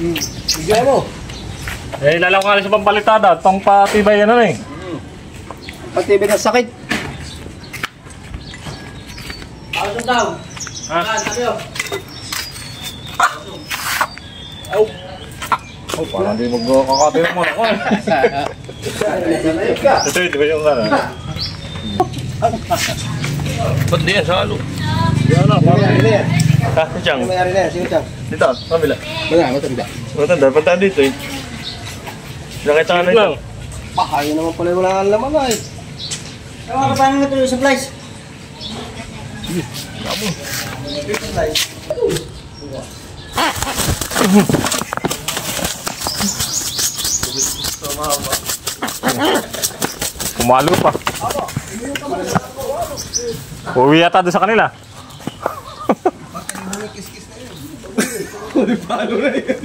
Bigyan mo. Eh, lalaw ka rin sa pampalitada. Pang patibay yan na eh. Patibay ng sakit. Pausong daw. Ha? Sabi o. Oh, parang di magkakatira mo ako eh. Ito, di ba yung ano? Ba't di yan sa halo? Yan na, parang Ano yan? ha, si Chang. Ano mayari na yan? Sino Chang? Dito, kabila. Wala, matanda. Matanda, punta dito eh. Nakita ka na ito. Ayaw naman pala wala ang laman ay. Ewan ka paano nga ito yung supplies? Pumalo pa. Uwi yata doon sa kanila. Palo na yun.